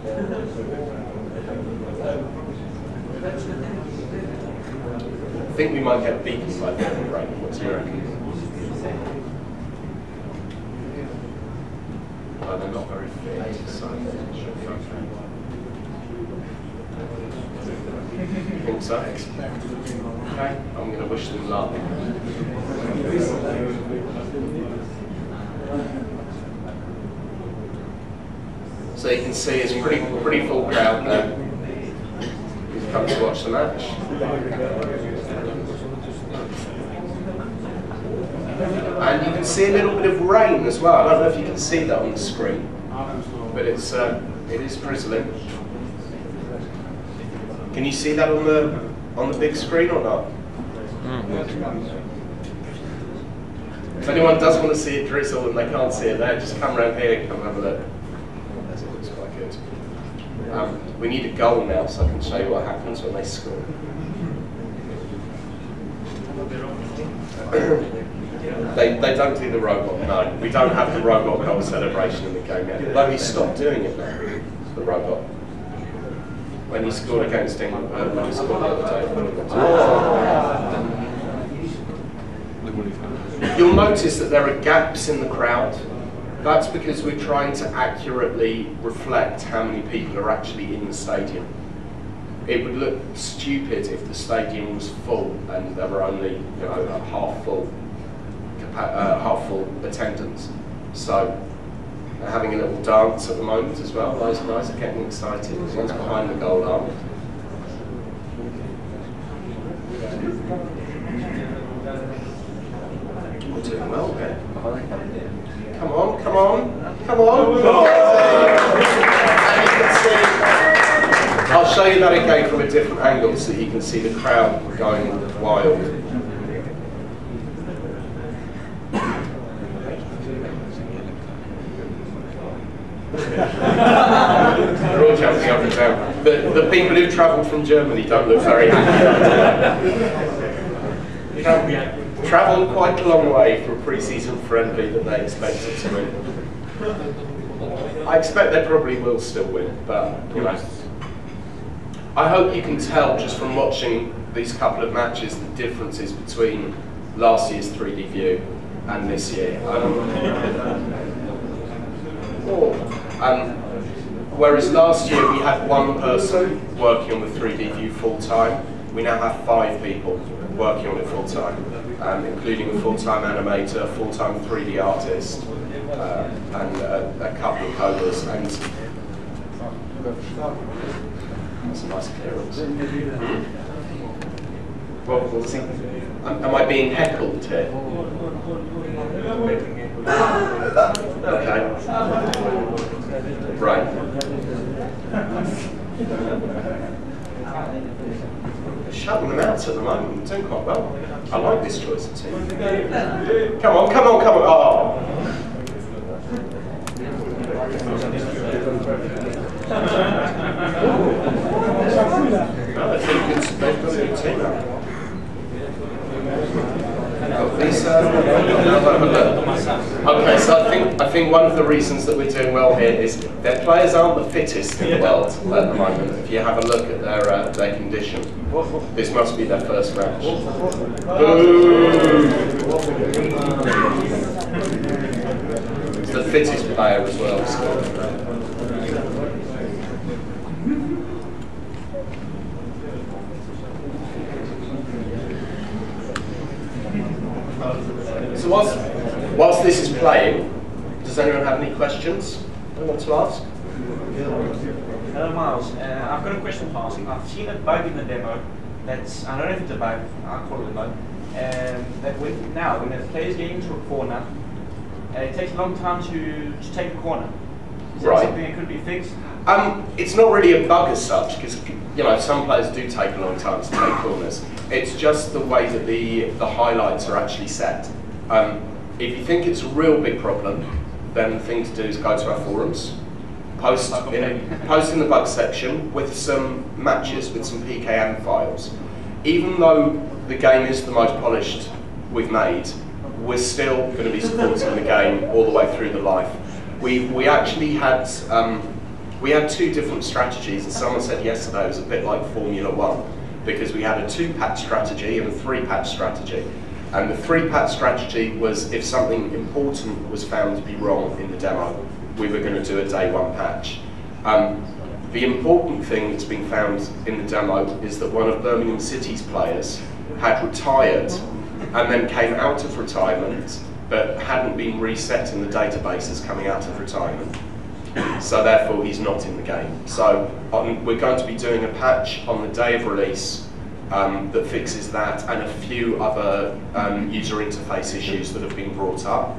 I think we might get beaten by the rain. What's your reckon? Oh, they're not very fit, so you think so? Okay, I'm going to wish them luck. So you can see it's pretty full crowd there. Who's come to watch the match. And you can see a little bit of rain as well. I don't know if you can see that on the screen, but it is drizzling. Can you see that on the big screen or not? If anyone does want to see it drizzle and they can't see it there, just come around here and come have a look. It looks quite good. We need a goal now, so I can show you what happens when they score. They don't do the robot, no. We don't have the robot goal celebration in the game yet. Though he stopped doing it now, the robot. When he scored against England, when he scored the other day. You'll notice that there are gaps in the crowd. That's because we're trying to accurately reflect how many people are actually in the stadium. It would look stupid if the stadium was full and there were only, a half full attendance. So they're having a little dance at the moment as well. Those guys are getting excited. One's behind the goal arm. We're doing well here. Come on, come on, come on. And you can see, I'll show you that again from a different angle so you can see the crowd going wild. They're all jumping up and down. The people who travelled from Germany don't look very happy. Travelled quite a long way for a pre-season friendly that they expected to win. I expect they probably will still win, but I hope you can tell just from watching these couple of matches the differences between last year's 3D view and this year. Whereas last year we had one person working on the 3D view full time, we now have 5 people working on it full time, including a full-time animator, a full-time 3D artist, and a couple of coders. And that's a nice clearance. Well, we'll see. Am I being heckled here? Okay. Right. They're shutting them out at the moment. They're doing quite well. I like this choice of team. Come on, come on, come on. Oh. No, they've got a good team now. Okay, so I think one of the reasons that we're doing well here is their players aren't the fittest in the world at the moment. If you have a look at their condition, this must be their first match. It's the fittest player as well. So whilst this is playing, does anyone have any questions they want to ask? Hello Miles, I've got a question to ask. I've seen a bug in the demo that's, I don't know if it's a bug, I'll call it a bug, that when the players get into a corner, it takes a long time to take a corner. Is that something that could be fixed? It's not really a bug as such, because some players do take a long time to take corners. It's just the way that the highlights are actually set. If you think it's a real big problem, then the thing to do is go to our forums, post in the bug section with some matches, with some PKM files. Even though the game is the most polished we've made, we're still going to be supporting the game all the way through the life. We actually had we had two different strategies, and someone said yesterday it was a bit like Formula One, because we had a 2-patch strategy and a 3-patch strategy. And the 3-patch strategy was if something important was found to be wrong in the demo, we were going to do a day 1 patch. The important thing that's been found in the demo is that one of Birmingham City's players had retired and then came out of retirement, but hadn't been reset in the database as coming out of retirement. So therefore he's not in the game. So we're going to be doing a patch on the day of release that fixes that and a few other user interface issues that have been brought up.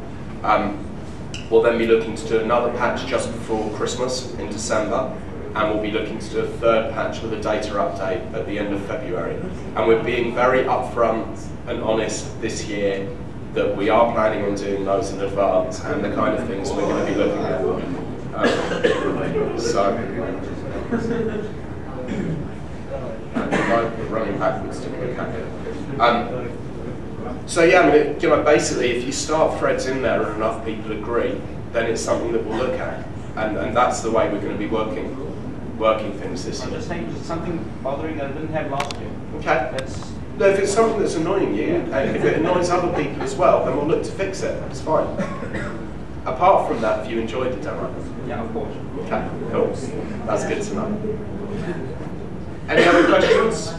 We'll then be looking to do another patch just before Christmas in December, and we'll be looking to do a 3rd patch with a data update at the end of February. And we're being very upfront and honest this year that we are planning on doing those in advance and the kind of things we're going to be looking at. Running backwards to look at it. So yeah, I mean, you know, basically, if you start threads in there and enough people agree, then it's something that we'll look at, and that's the way we're going to be working things this year. I'm just saying, something bothering that I didn't have last year. Okay. No, if it's something that's annoying you, and if it annoys other people as well, then we'll look to fix it. It's fine. Apart from that, have you enjoyed the demo? Yeah, of course. Okay, cool. That's good to know. Any other questions?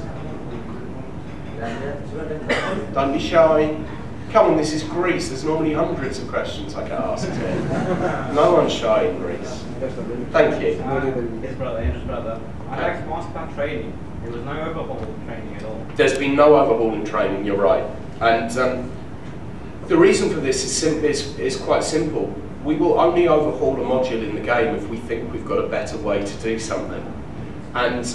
Don't be shy. Come on, this is Greece. There's normally hundreds of questions I get asked here. No one's shy in Greece. Thank you. Yes, brother. I'd like to ask about training. There was no overhaul of training at all. There's been no overhaul in training, you're right. And the reason for this is quite simple. We will only overhaul a module in the game if we think we've got a better way to do something. And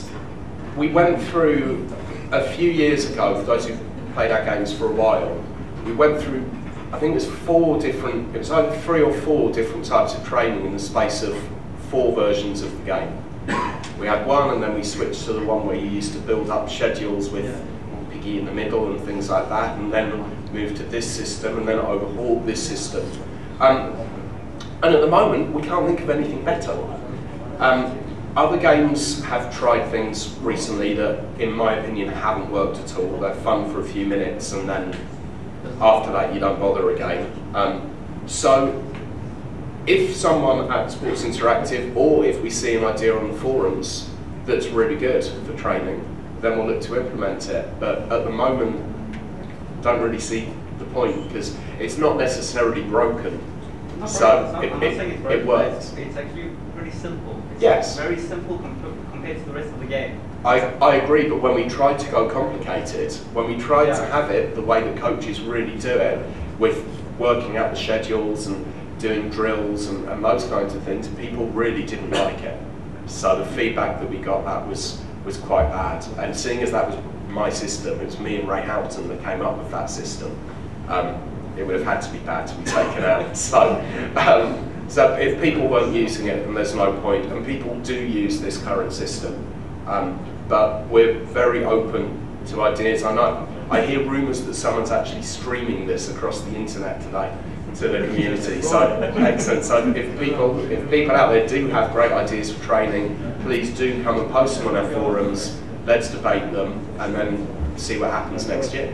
we went through, a few years ago, for those who've played our games for a while, we went through, I think it was either 3 or 4 different types of training in the space of 4 versions of the game. We had one, and then we switched to the one where you used to build up schedules with Piggy in the middle and things like that, and then moved to this system, and then overhauled this system. And at the moment, we can't think of anything better. Other games have tried things recently that, in my opinion, haven't worked at all. They're fun for a few minutes, and then after that, you don't bother again. So, if someone at Sports Interactive, or if we see an idea on the forums that's really good for training, then we'll look to implement it. But at the moment, don't really see the point, because it's not necessarily broken. So it works. It's actually pretty simple. Yes. Very simple compared to the rest of the game. I agree, but when we tried to go complicated, when we tried to have it the way that coaches really do it, with working out the schedules and doing drills and those kinds of things, people really didn't like it. So the feedback that we got that was quite bad. And seeing as that was my system, it was me and Ray Houghton that came up with that system. It would have had to be bad to be taken out. So if people weren't using it, then there's no point. And people do use this current system. But we're very open to ideas. I hear rumours that someone's actually streaming this across the internet today to the community. So excellent. So if people out there do have great ideas for training, please do come and post them on our forums. Let's debate them and then see what happens next year.